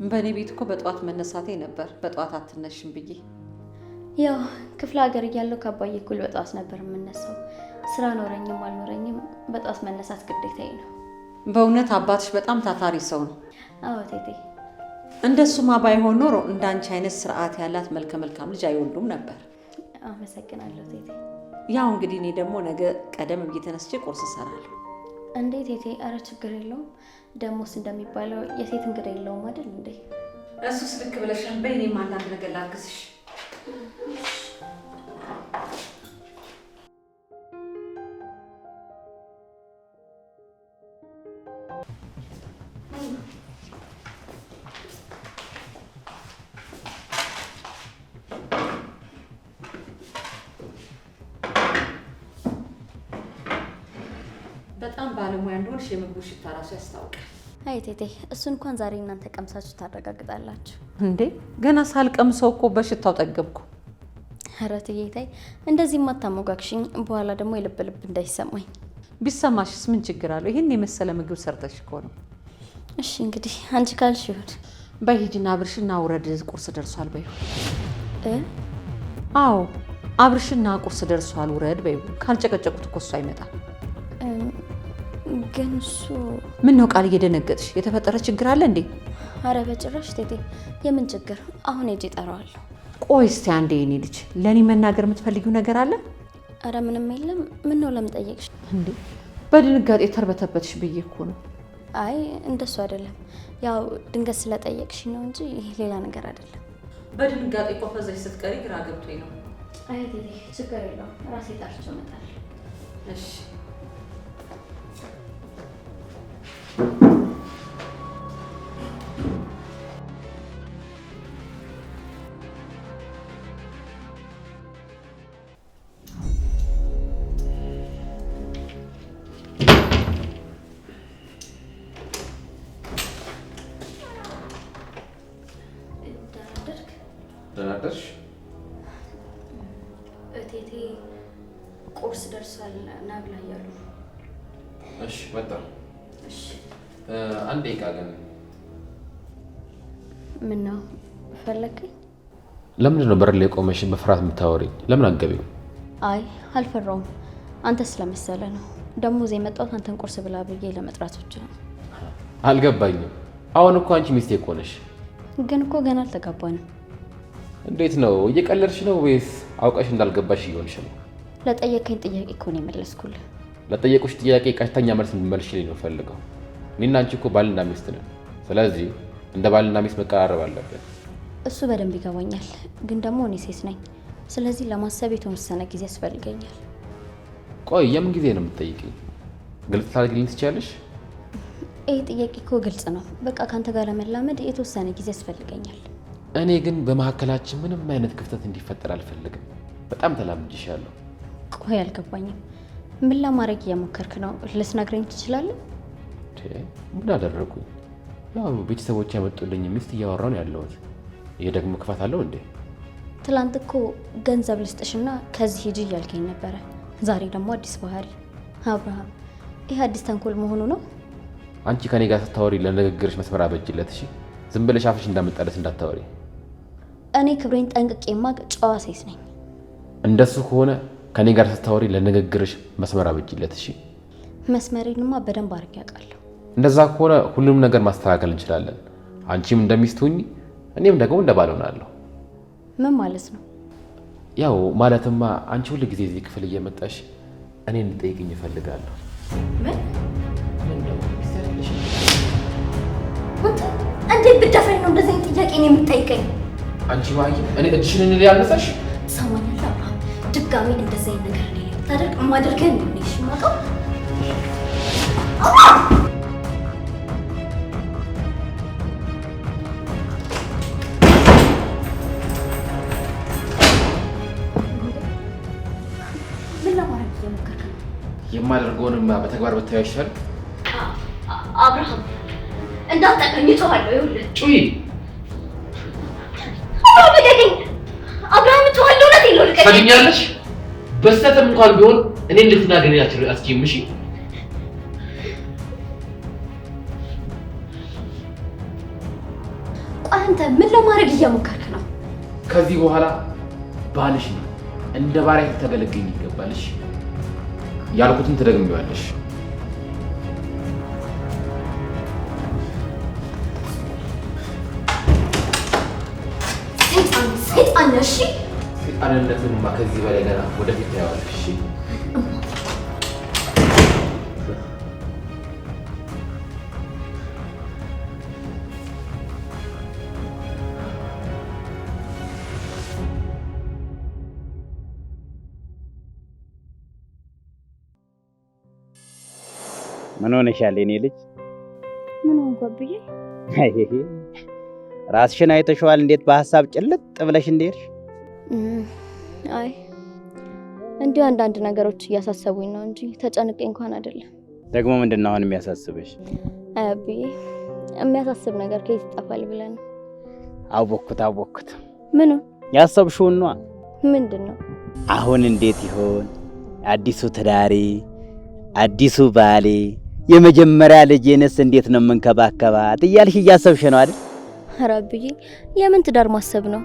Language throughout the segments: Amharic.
በእኔ ቤት እኮ በጠዋት መነሳቴ ነበር። በጠዋት አትነሽም ብዬ ያው ክፍለ ሀገር እያለሁ ከአባዬ እኩል በጠዋት ነበር የምነሳው። ስራ ኖረኝም አልኖረኝም በጠዋት መነሳት ግዴታዬ ነው። በእውነት አባትሽ በጣም ታታሪ ሰው ነው። አዎ ቴቴ። እንደሱማ ባይሆን ኖሮ እንዳንቺ አይነት ስርዓት ያላት መልከ መልካም ልጅ አይወልዱም ነበር። አመሰግናለሁ ቴቴ። ያው እንግዲህ እኔ ደግሞ ነገ ቀደም ብዬ ተነስቼ ቁርስ እሰራለሁ። እንዴ ቴቴ? አረ ችግር የለውም። ደሞስ እንደሚባለው የሴት እንግዳ የለውም አይደል እንዴ? እሱስ ልክ ብለሻል። በይ እኔም አንዳንድ ነገር ላግዝሽ። በጣም ባለሙያ እንደሆንሽ የምግቡ ሽታ ራሱ ያስታውቃል። አይ ቴቴ፣ እሱን እንኳን ዛሬ እናንተ ቀምሳችሁ ታረጋግጣላችሁ። እንዴ ገና ሳልቀምሰው እኮ በሽታው ጠገብኩ። ኧረ ትዬ ተይ፣ እንደዚህ ማታሞጋግሽኝ፣ በኋላ ደግሞ የልብ ልብ እንዳይሰማኝ። ቢሰማሽስ ምን ችግር አለው? ይሄን የመሰለ ምግብ ሰርተሽ እኮ ነው። እሺ እንግዲህ አንቺ ካልሽ ይሁን። በሂጂና አብርሽና ውረድ፣ ቁርስ ደርሷል በይው። እ አዎ አብርሽና ቁርስ ደርሷል ውረድ በይው። ካልጨቀጨቁት እኮ እሱ አይመጣም። ግን እሱ ምን ነው ቃል እየደነገጥሽ? የተፈጠረ ችግር አለ እንዴ? አረ በጭራሽ ቴቴ፣ የምን ችግር? አሁን ሂጅ እጠራዋለሁ። ቆይ እስቲ አንዴ የኔ ልጅ፣ ለኔ መናገር የምትፈልጊው ነገር አለ? አረ ምንም የለም። ምን ነው ለምን ጠየቅሽ? እንዴ በድንጋጤ ተርበተበትሽ ብዬ እኮ ነው። አይ እንደሱ አይደለም፣ ያው ድንገት ስለጠየቅሽ ነው እንጂ ሌላ ነገር አይደለም። በድንጋጤ ቆፈዘሽ ስትቀሪ ግራ ገብቶኝ ነው። አይ ቴቴ ችግር የለውም፣ ራሴ ጠርቼው እመጣለሁ። እሺ ደናደርሽ? እቴቴ ቁርስ ደርሷል ና ብላ እያሉ። እሺ መጣ። እሺ አንድ ደቂቃ ግን። ምን ነው ፈለግኝ? ለምንድን ነው በር ላይ ቆመሽ በፍርሃት የምታወሪኝ? ለምን አትገቢም? አይ አልፈራውም፣ አንተ ስለመሰለ ነው። ደግሞ እዚህ የመጣሁት አንተን ቁርስ ብላ ብዬ ለመጥራት ብቻ ነው። አልገባኝም። አሁን እኮ አንቺ ሚስቴ እኮ ነሽ። ግን እኮ ገና አልተጋባንም። እንዴት ነው? እየቀለድሽ ነው ወይስ አውቀሽ እንዳልገባሽ እየሆንሽ ነው? ለጠየቀኝ ጥያቄ እኮ ነው የመለስኩልህ። ለጠየቁሽ ጥያቄ ቀጥተኛ መልስ እንድትመልሽልኝ ነው ፈልገው። እኔና አንቺ እኮ ባልና ሚስት ነን። ስለዚህ እንደ ባልና ሚስት መቀራረብ አለብን። እሱ በደንብ ይገባኛል፣ ግን ደግሞ እኔ ሴት ነኝ። ስለዚህ ለማሰብ የተወሰነ ጊዜ ያስፈልገኛል። ቆይ የምን ጊዜ ነው የምትጠይቂኝ? ግልጽ ታደርጊልኝ ትችያለሽ? ይህ ጥያቄ እኮ ግልጽ ነው። በቃ ካንተ ጋር ለመላመድ የተወሰነ ጊዜ ያስፈልገኛል። እኔ ግን በመካከላችን ምንም አይነት ክፍተት እንዲፈጠር አልፈልግም። በጣም ተላምጄሻለሁ። ቆይ አልገባኝም። ምን ለማድረግ እየሞከርክ ነው? ልትነግረኝ ትችላለህ? ምን አደረጉኝ? ያው ቤተሰቦች ያመጡልኝ ሚስት እያወራሁ ነው ያለሁት። ይሄ ደግሞ ክፋት አለው እንዴ? ትላንት እኮ ገንዘብ ልስጥሽና ከዚህ ሂጂ እያልከኝ ነበረ። ዛሬ ደግሞ አዲስ ባህሪ። አብርሃም፣ ይህ አዲስ ተንኮል መሆኑ ነው? አንቺ ከኔ ጋር ስታወሪ ለንግግርሽ መስመር አበጅለት። እሺ፣ ዝም ብለሽ አፍሽ እንዳመጣለስ እንዳታወሪ። እኔ ክብሬን ጠንቅቄ የማውቅ ጨዋ ሴት ነኝ። እንደሱ ከሆነ ከኔ ጋር ስታወሪ ለንግግርሽ መስመር አበጅለት። እሺ፣ መስመሬንማ በደንብ አድርጌ አውቃለሁ። እንደዛ ከሆነ ሁሉም ነገር ማስተካከል እንችላለን። አንቺም እንደሚስት ሁኚ፣ እኔም ደግሞ እንደ ባል ሆናለሁ። ምን ማለት ነው? ያው ማለትማ አንቺ ሁሉ ጊዜ እዚህ ክፍል እየመጣሽ እኔ እንድጠይቅኝ እፈልጋለሁ። ምን? እንዴት ብደፍረኝ ነው እንደዚህ አይነት ጥያቄ ነው የምትጠይቀኝ? አንቺ ማይ እኔ እጅሽን እንዴ ያነሳሽ? ሰማኛለህ አብርሃም፣ ድጋሚ እንደዚህ አይነት ነገር እኔ ታደርግ ማደርገን ነው እሺ? ማቀው ምን ለማድረግ እየሞከርክ ነው? የማደርገውንማ በተግባር ብታዩ ይሻል። አብርሃም እንዳትጠቀኝ እጮሃለሁ። ይኸውልህ ጩይ። አብርሃም እጮሃለሁ። እውነቴን ነው። ልቀቀኝ። ታገኛለሽ። በስተትም እንኳን ቢሆን እኔ እንድትናገረኝ አትችይም። እሺ ቆይ አንተ ምን ለማድረግ እየሞከርክ ነው? ከዚህ በኋላ ባልሽ ነው እንደ ባሪያ ተገለግኝ ይገባልሽ። ያልኩትን ትደግሚዋለሽ። ሰይጣን ነሽ። ሰይጣንነትንማ ከዚህ በላይ ገና ወደፊት ታያዋለሽ። ምን ሆነሻል የኔ ልጅ? ምን ሆንኩ አብዬ? ራስሽን አይተሽዋል እንዴት በሐሳብ ጭልጥ ብለሽ እንደሄድሽ? አይ እንዲሁ አንዳንድ ነገሮች እያሳሰቡኝ ነው እንጂ ተጨንቄ እንኳን አይደለም። ደግሞ ምንድነው አሁን የሚያሳስብሽ? አብዬ የሚያሳስብ ነገር ከየት ይጠፋል ብለን ነው። አወኩት። ምኑ? ያሰብሽውን ነው። ምንድነው? አሁን እንዴት ይሆን አዲሱ ትዳሬ፣ አዲሱ ባሌ፣ የመጀመሪያ ልጄንስ እንዴት ነው መንከባከባት እያልሽ እያሰብሽ ነው አይደል? ኧረ አብዬ የምን ትዳር ማሰብ ነው?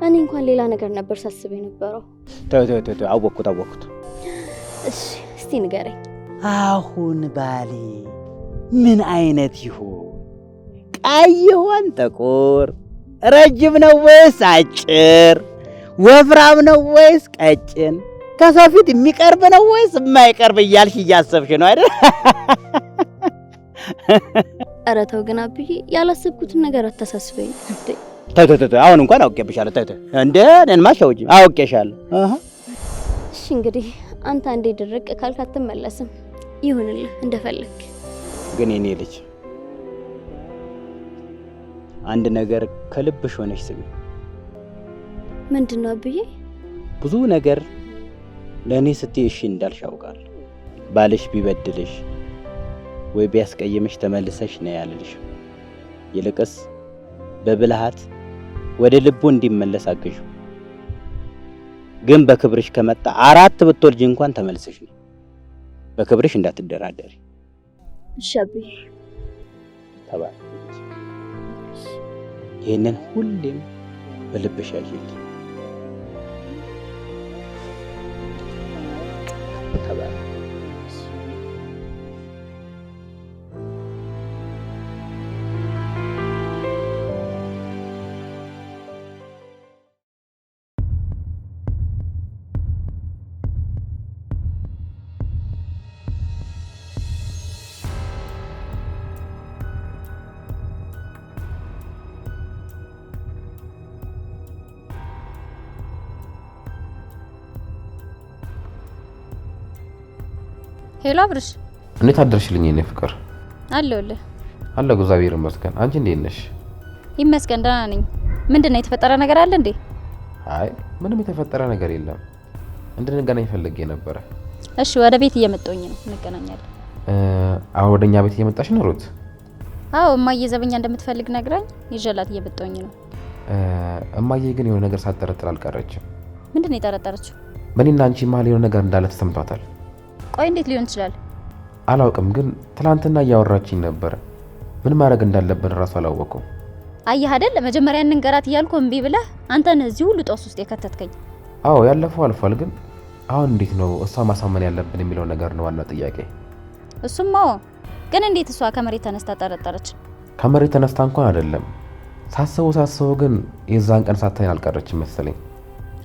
እኔ እንኳን ሌላ ነገር ነበር ሳስብ የነበረው። ተው አወኩት። እሺ እስቲ ንገረኝ። አሁን ባሌ ምን አይነት ይሆን? ቀይ ይሆን ጥቁር? ረጅም ነው ወይስ አጭር? ወፍራም ነው ወይስ ቀጭን? ከሰው ፊት የሚቀርብ ነው ወይስ የማይቀርብ እያልሽ እያሰብሽ ነው አይደል? ኧረ ተው ግን አብዬ ያላሰብኩትን ነገር አታሳስበኝ። ተው አሁን እንኳን አውቄብሻለሁ። ተው እንደ ነን ማሻውጂ አውቄሻለሁ። እሺ እንግዲህ አንተ አንዴ ድርቅ ካልክ አትመለስም። ይሁንልህ እንደፈለክ። ግን የኔ ልጅ አንድ ነገር ከልብሽ ሆነሽ ስሚ። ምንድነው አብዬ? ብዙ ነገር ለኔ ስትይ እሺ እንዳልሽ አውቃለሁ። ባልሽ ቢበድልሽ ወይ ቢያስቀይምሽ ተመልሰሽ ነው ያልልሽ። ይልቅስ በብልሃት ወደ ልቡ እንዲመለስ አግዡ። ግን በክብርሽ ከመጣ 4 ብትወልጂ እንኳን ተመልሰሽ ነው። በክብርሽ እንዳትደራደሪ። እሺ አብዬ ተባለ። ይሄንን ሁሌም በልብሽ ያዥልኝ። ተባለ። ሄሎ አብርሽ፣ እንዴት አደርሽልኝ የኔ ፍቅር? አለሁልህ። አለሁ እግዚአብሔር ይመስገን። አንቺ እንዴት ነሽ? ይመስገን ደህና ነኝ። ምንድነው የተፈጠረ ነገር አለ እንዴ? አይ ምንም የተፈጠረ ነገር የለም። እንድንገናኝ ፈልጌ ነበረ። እሺ ወደ ቤት እየመጣሁኝ ነው፣ እንገናኛለን። አሁን ወደኛ ቤት እየመጣሽ ነው ሩት? አዎ እማዬ ዘበኛ እንደምትፈልግ ነግራኝ ይዤላት እየመጣሁኝ ነው። እማዬ ግን የሆነ ነገር ሳትጠረጥር አልቀረችም። ምንድነው የጠረጠረችው? በእኔና አንቺ መሀል የሆነ ነገር እንዳለ ተሰምቷታል። ቆይ እንዴት ሊሆን ይችላል? አላውቅም፣ ግን ትናንትና እያወራችኝ ነበረ። ምን ማድረግ እንዳለብን እራሱ አላወቅኩም። አየህ አይደል መጀመሪያ እንንገራት እያልኩ እምቢ ብለህ አንተን እዚህ ሁሉ ጦስ ውስጥ የከተትከኝ። አዎ ያለፈው አልፏል፣ ግን አሁን እንዴት ነው እሷ ማሳመን ያለብን የሚለው ነገር ነው ዋናው ጥያቄ። እሱማ ግን እንዴት እሷ ከመሬት ተነስታ ጠረጠረች? ከመሬት ተነስታ እንኳን አይደለም፣ ሳስበው ግን የዛን ቀን ሳታይን አልቀረችም መሰለኝ።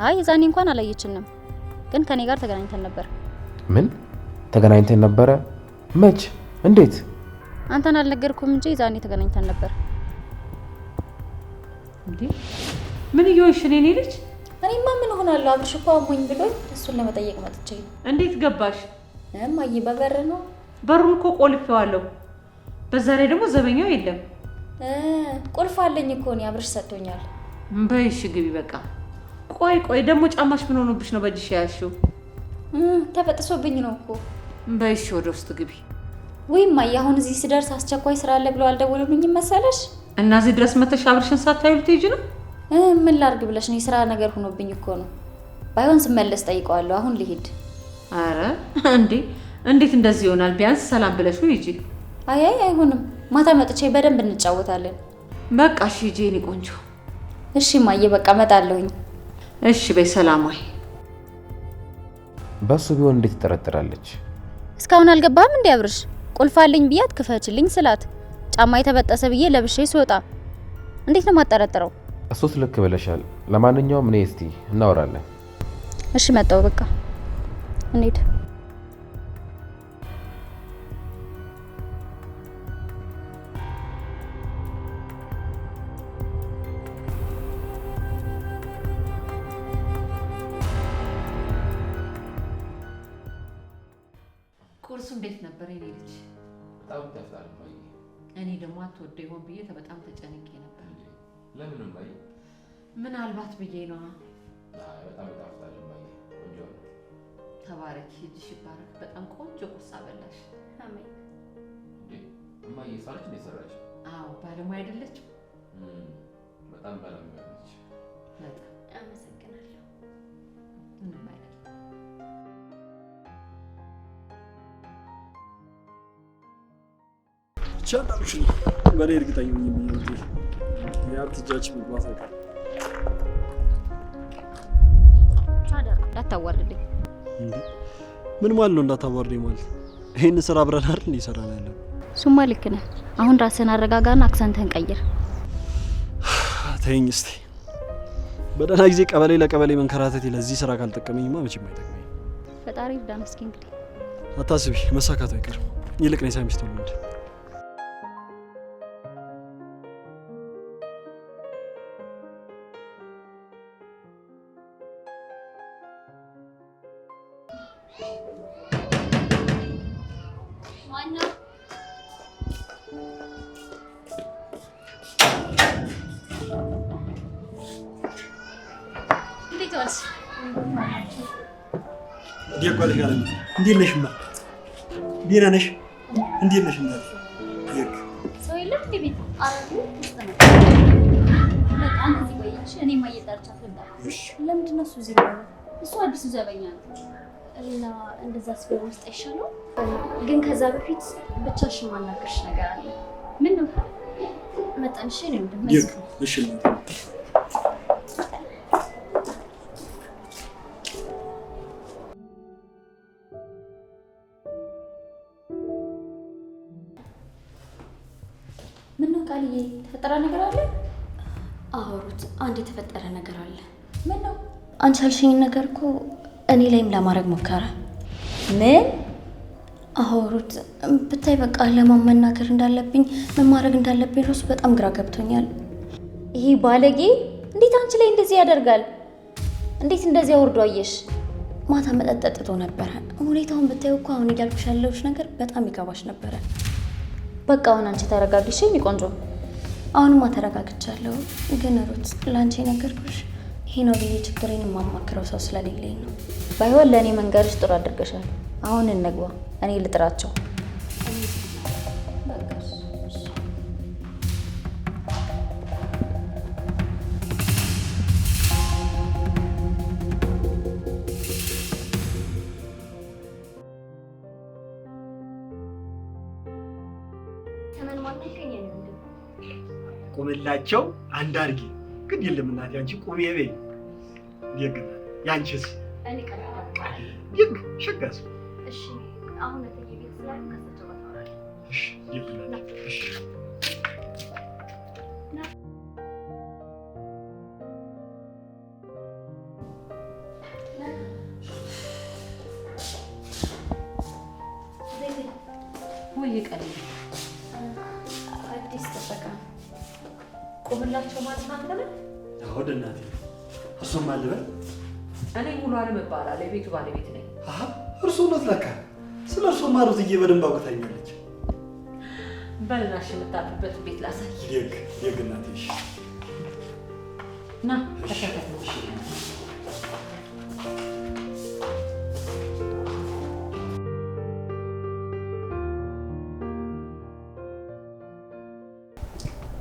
አይ የዛኔ እንኳን አላየችንም፣ ግን ከኔ ጋር ተገናኝተን ነበር። ምን ተገናኝተን ነበረ? መች? እንዴት? አንተን አልነገርኩም እንጂ ዛኔ ተገናኝተን ነበር። እንዴ ምን እየሆንሽ ነው የኔ ልጅ? እኔማ ምን ሆናለሁ? አብርሽ እኮ አሞኝ ብሎኝ እሱን ለመጠየቅ መጥቼ። እንዴት ገባሽ? እማዬ በበር ነው። በሩን እኮ ቆልፌዋለሁ። በዛ ላይ ደግሞ ዘበኛው የለም። ቁልፍ አለኝ እኮ እኔ አብርሽ ሰጥቶኛል። በይሽ ግቢ በቃ። ቆይ ደግሞ ጫማሽ ምን ሆኖብሽ ነው በእጅሽ ያልሽው? ተበጥሶብኝ ነው እኮ። በይሽ ወደ ውስጥ ግቢ። ወይ እማዬ አሁን እዚህ ስደርስ አስቸኳይ ስራ አለ ብሎ አልደወሉልኝም መሰለሽ? እና እዚህ ድረስ መተሽ አብርሽን ሳታዩ ልትሄጂ ነው? ምን ላድርግ ብለሽ ነው? የስራ ነገር ሆኖብኝ እኮ ነው። ባይሆን ስመለስ ጠይቀዋለሁ። አሁን ልሂድ። አረ እንዴት እንደዚህ ይሆናል? ቢያንስ ሰላም ብለሽው ሂጂ። አይ አይሆንም። ማታ መጥቼ በደንብ እንጫወታለን። በቃ እሺ ጄኒ ቆንጆ። እሺ ማየ በቃ እመጣለሁኝ። እሺ በሰላማዊ በሱ ቢሆን እንዴት ትጠረጥራለች? እስካሁን አልገባም እንዴ አብርሽ? ቁልፋልኝ ብያት ክፈችልኝ ስላት ጫማ የተበጠሰ ብዬ ለብሼ ስወጣ እንዴት ነው ማጠረጥረው? እሱስ ልክ ብለሻል። ለማንኛውም እኔ እስቲ እናወራለን። እሺ መጣው በቃ እንዴት ቁርሱ እንዴት ነበር የኔ ልጅ? በጣም ተፍታል ማይ። እኔ ደግሞ አትወደው ይሆን ብዬ በጣም ተጨንቄ ነበር። ለምን ማይ? ምናልባት ብዬ ነው። በጣም ተፍታል ማይ። ቆንጆ ነው። ተባረክ ሂድሽ ይባረክ። በጣም ቆንጆ ቁርስ አበላሽ። አሜን። ማይ ሳልሽ ነው ሰራሽ? አዎ ባለሙያ አይደለችም? በጣም ባለሙያ ነች። በጣም አመሰግናለሁ። ምንም አይደለም። ቻናልሽ በኔ እርግጠኛ ነኝ የሚሉት ያትጃች መግባት አይቀር ታዲያ እንዳታዋርድኝ እንዴ? ምን ማለት ነው እንዳታዋርደኝ ማለት? ይሄን ስራ አብረን አይደል እየሰራን ያለው? ሱማ ልክ ነህ። አሁን ራስህን አረጋጋና አክሰንትህን ቀይር። ተይኝ እስቲ። በደህና ጊዜ ቀበሌ ለቀበሌ መንከራተት ለዚህ ስራ ካልጠቀመኝማ መቼም አይጠቅመኝ። ፈጣሪ ይርዳን። እስኪ እንግዲህ አታስቢ፣ መሳካቱ አይቀርም። ይልቅ ነው ሳሚስቱ ነው ዲያቆልሽ ያለኝ እንዴት ነሽ? ማ ዲና ነሽ? እንዴት ነሽ? እንዴ ይክ ሰው የለም እንዴ ቤት? አረዱ ተስተና በጣም እዚህ ቆይሽ። እኔ ማየጣርቻት ልምጣ። እሺ ለምንድን ነው እሱ እዚህ ነው? እሱ አዲሱ ዘበኛ ነው እና እንደዛ ስበው ውስጥ አይሻለው? ግን ከዛ በፊት ብቻሽን ማናገርሽ ነገር አለ። ምን ነው? መጣንሽ ነው እንደምን? ይክ እሺ ቃልዬ ተፈጠረ ነገር አለ? አወሩት። አንድ የተፈጠረ ነገር አለ። ምን ነው? አንቺ ያልሽኝ ነገር እኮ እኔ ላይም ለማድረግ ሞከረ። ምን? አወሩት። ብታይ በቃ ለማን መናገር እንዳለብኝ ምን ማድረግ እንዳለብኝ ራሱ በጣም ግራ ገብቶኛል። ይሄ ባለጌ እንዴት አንቺ ላይ እንደዚህ ያደርጋል? እንዴት እንደዚህ አወርዶ አየሽ? ማታ መጠጥ ጠጥቶ ነበረ። ሁኔታውን ብታዩ እኮ አሁን እያልኩሽ ያለሁሽ ነገር በጣም ይገባሽ ነበረ። በቃ አሁን አንቺ ተረጋግሽ የኔ ቆንጆ። አሁንማ ተረጋግቻለሁ። ግን ሩት ላንቺ ነገርኩሽ ይሄ ነው ብዬ ችግሬን የማማክረው ሰው ስለሌለኝ ነው። ባይሆን ለእኔ መንገርሽ ጥሩ አድርገሻል። አሁን እንግባ፣ እኔ ልጥራቸው። ቆመላቸው አንድ አርጊ ግን የለም እናቴ አንቺ ቁሚ በይ ይግና ያንቺስ እኔ ቀጥታ ይግ ሸጋስ እሺ አሁን እቴ ቤት ስላል ከሰጨው ታወራለህ እሺ ይግና እሺ ወይ ቀሌ አዲስ ተጠቃ ቆምላቸው ማለት ነው። አሁን እናቴ እሱም አልበል እኔ ሙሉ አለም እባላለሁ። የቤቱ ባለቤት ነኝ። አሃ እርሱ ነው ለካ። ስለ እርሱ ማሩትዬ በደንብ አውቅታኛለች። በልናሽ የምታርፍበት ቤት ላሳይ። ይግ እናቴ እሺ ና ተከታተል።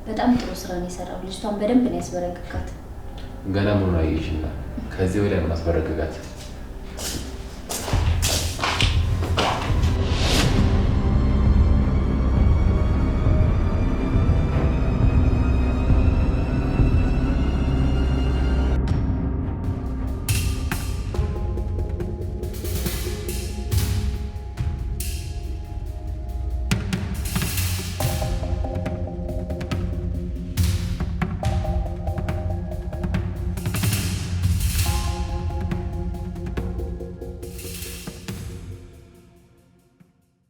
በጣም ጥሩ ስራ ነው የሰራው። ልጅቷን በደንብ ነው ያስበረከካት። ገና ምን አየሽና ከዚህ ወዲያ ምን አስበረከካት?